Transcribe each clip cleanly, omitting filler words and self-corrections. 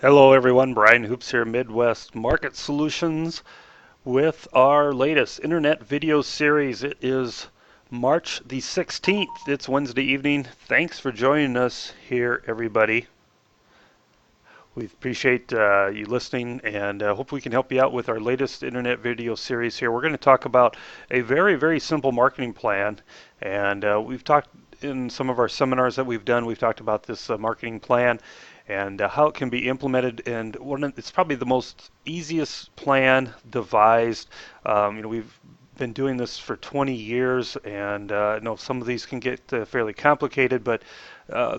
Hello everyone, Brian Hoops here, Midwest Market Solutions with our latest internet video series. It is March the 16th. It's Wednesday evening. Thanks for joining us here, everybody. We appreciate you listening and hope we can help you out with our latest internet video series here. We're going to talk about a very simple marketing plan, and we've talked in some of our seminars that we've done, we've talked about this marketing plan and how it can be implemented. And it's probably the most easiest plan devised. We've been doing this for 20 years, and I know some of these can get fairly complicated, but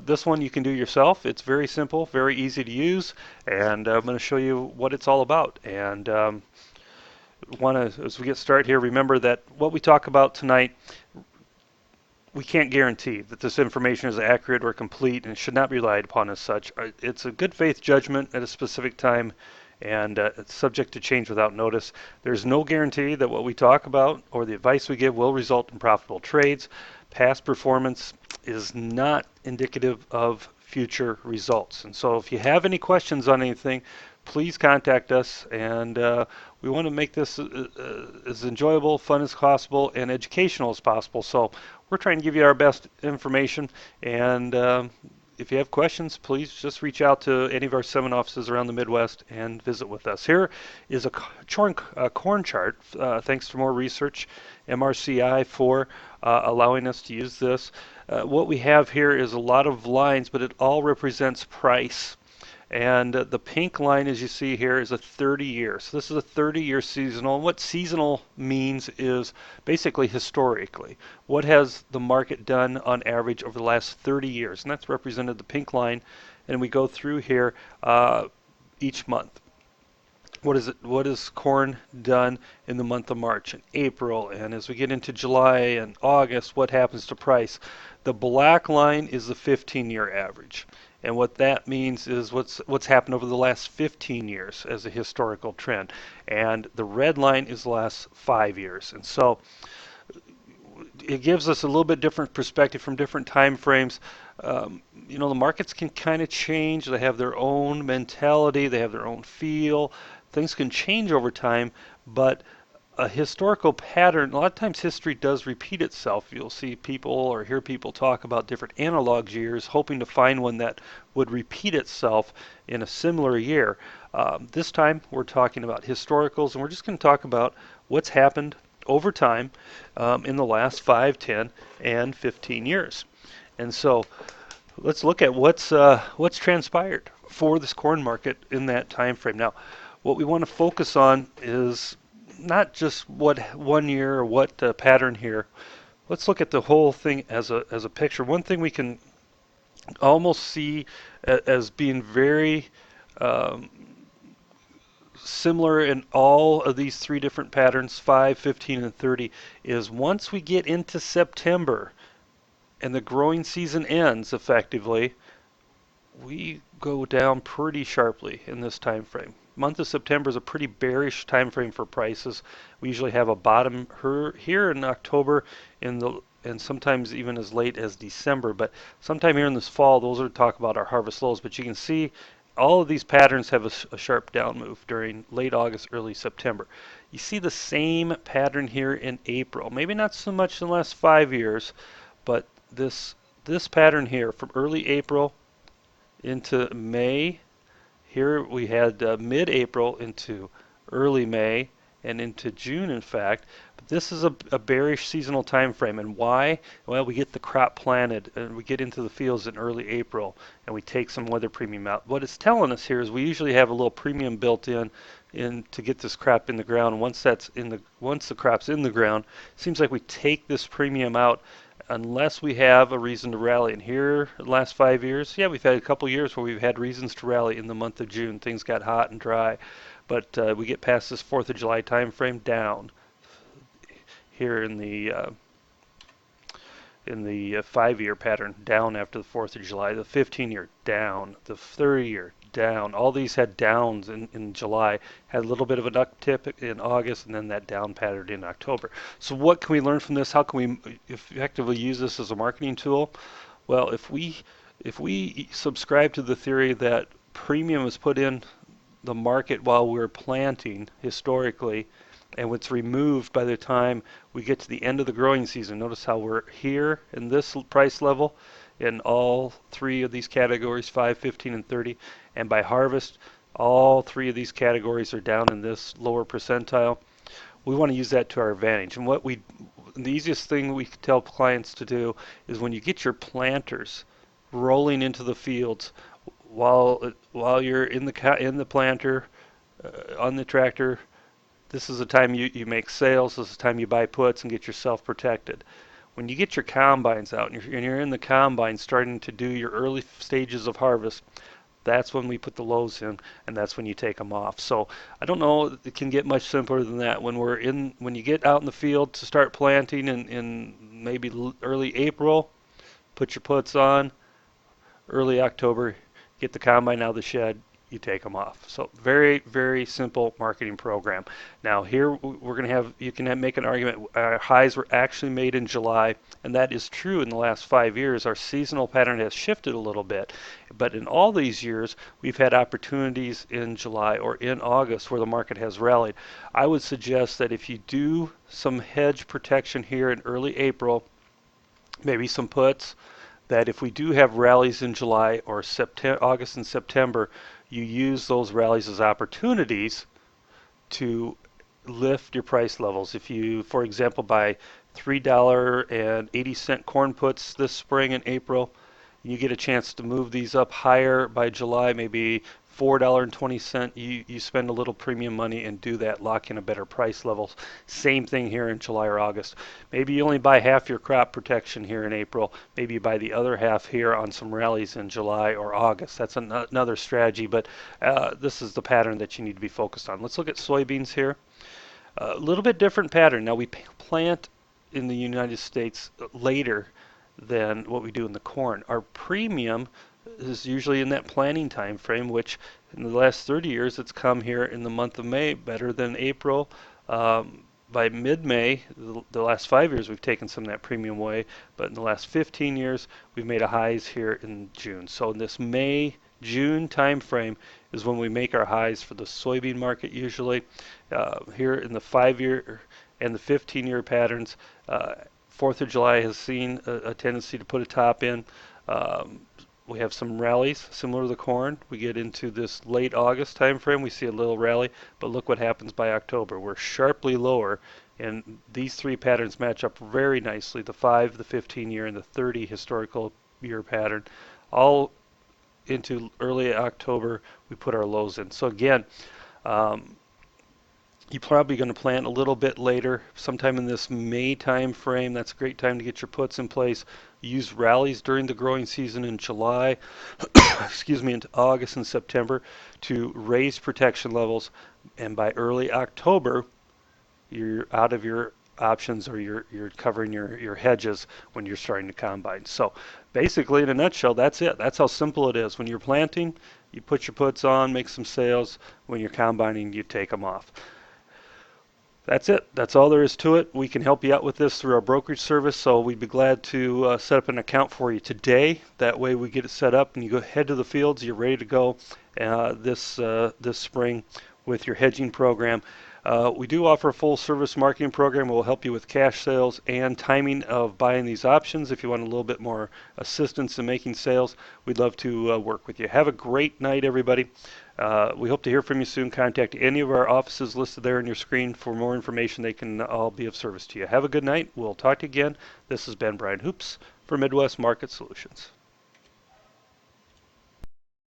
this one you can do yourself. It's very simple, very easy to use, and I'm going to show you what it's all about. And as we get started here, remember that what we talk about tonight, we can't guarantee that this information is accurate or complete and should not be relied upon as such. It's a good faith judgment at a specific time, and it's subject to change without notice. There's no guarantee that what we talk about or the advice we give will result in profitable trades. Past performance is not indicative of future results. And so if you have any questions on anything, please contact us, and we want to make this as enjoyable, fun as possible, and educational as possible. So we're trying to give you our best information, and if you have questions, please just reach out to any of our 7 offices around the Midwest and visit with us. Here is a corn chart, thanks to more research, MRCI, for allowing us to use this. What we have here is a lot of lines, but it all represents price. And the pink line, as you see here, is a 30-year. So this is a 30-year seasonal. And what seasonal means is basically historically. What has the market done on average over the last 30 years? And that's represented the pink line. And we go through here each month. What is corn done in the month of March and April? And as we get into July and August, what happens to price? The black line is the 15-year average. And what that means is what's happened over the last 15 years as a historical trend. And the red line is the last 5 years. And so it gives us a little bit different perspective from different time frames. The markets can kind of change. They have their own mentality. They have their own feel. Things can change over time, but a historical pattern, a lot of times history does repeat itself. You'll see people or hear people talk about different analog years, hoping to find one that would repeat itself in a similar year. This time we're talking about historicals, and we're just going to talk about what's happened over time in the last 5, 10, and 15 years. And so let's look at what's transpired for this corn market in that time frame. Now, what we want to focus on is not just what 1 year or what pattern here. Let's look at the whole thing as a picture. One thing we can almost see as being very similar in all of these 3 different patterns, 5, 15, and 30, is once we get into September and the growing season ends effectively, we go down pretty sharply in this time frame. Month of September is a pretty bearish time frame for prices. We usually have a bottom here in October, and sometimes even as late as December. But sometime here in this fall, those are talk about our harvest lows. But you can see all of these patterns have a sharp down move during late August, early September. You see the same pattern here in April. Maybe not so much in the last 5 years, but this pattern here from early April into May. Here we had mid-April into early May and into June, in fact. But this is a bearish seasonal time frame. And why? Well, we get the crop planted and we get into the fields in early April and we take some weather premium out. What it's telling us here is we usually have a little premium built in to get this crop in the ground. Once the crop's in the ground, it seems like we take this premium out unless we have a reason to rally. And here, the last 5 years, yeah, we've had a couple years where we've had reasons to rally in the month of June. Things got hot and dry, but we get past this 4th of July time frame down here in the 5-year pattern, down after the 4th of July, the 15-year down, the 30-year down. All these had downs in July, had a little bit of an uptick in August, and then that down pattern in October. So what can we learn from this? How can we effectively use this as a marketing tool? Well, if we subscribe to the theory that premium is put in the market while we're planting historically, and it's removed by the time we get to the end of the growing season. Notice how we're here in this price level in all three of these categories, 5, 15, and 30. And by harvest, all three of these categories are down in this lower percentile. We want to use that to our advantage. And the easiest thing we can tell clients to do is when you get your planters rolling into the fields while you're in the planter on the tractor, this is the time you make sales. This is the time you buy puts and get yourself protected. When you get your combines out and you're in the combine starting to do your early stages of harvest, that's when we put the lows in, and that's when you take them off. So I don't know, it can get much simpler than that. When you get out in the field to start planting in maybe early April, put your puts on. Early October, get the combine out of the shed, you take them off. So very, very simple marketing program. Now here we're going to have, you can make an argument, our highs were actually made in July, and that is true in the last 5 years. Our seasonal pattern has shifted a little bit, but in all these years, we've had opportunities in July or in August where the market has rallied. I would suggest that if you do some hedge protection here in early April, maybe some puts, that if we do have rallies in July or August and September, you use those rallies as opportunities to lift your price levels. If you, for example, buy $3.80 corn puts this spring in April, you get a chance to move these up higher by July, maybe $4.20. You spend a little premium money and do that, lock in a better price levels. Same thing here in July or August. Maybe you only buy half your crop protection here in April. Maybe you buy the other half here on some rallies in July or August. That's another strategy, but this is the pattern that you need to be focused on. Let's look at soybeans here. A little bit different pattern. Now we plant in the United States later than what we do in the corn. Our premium is usually in that planting time frame, which in the last 30 years it's come here in the month of May, better than April. By mid-May, the last 5 years we've taken some of that premium away, but in the last 15 years we've made a highs here in June. So in this May-June time frame is when we make our highs for the soybean market usually. Here in the 5-year and the 15-year patterns, 4th of July has seen a tendency to put a top in. We have some rallies similar to the corn. We get into this late August time frame, we see a little rally, but look what happens by October. We're sharply lower, and these three patterns match up very nicely, the 5, the 15-year, and the 30 historical year pattern. All into early October, we put our lows in. So again, you're probably going to plant a little bit later, sometime in this May time frame. That's a great time to get your puts in place. Use rallies during the growing season in July, excuse me, into August and September to raise protection levels. And by early October, you're out of your options, or you're covering your hedges when you're starting to combine. So basically, in a nutshell, that's it. That's how simple it is. When you're planting, you put your puts on, make some sales. When you're combining, you take them off. That's it. That's all there is to it. We can help you out with this through our brokerage service, so we'd be glad to set up an account for you today. That way we get it set up and you go head to the fields. You're ready to go this spring with your hedging program. We do offer a full service marketing program. We'll help you with cash sales and timing of buying these options. If you want a little bit more assistance in making sales, we'd love to work with you. Have a great night, everybody. We hope to hear from you soon. Contact any of our offices listed there on your screen for more information. They can all be of service to you. Have a good night. We'll talk to you again. This has been Brian Hoops for Midwest Market Solutions.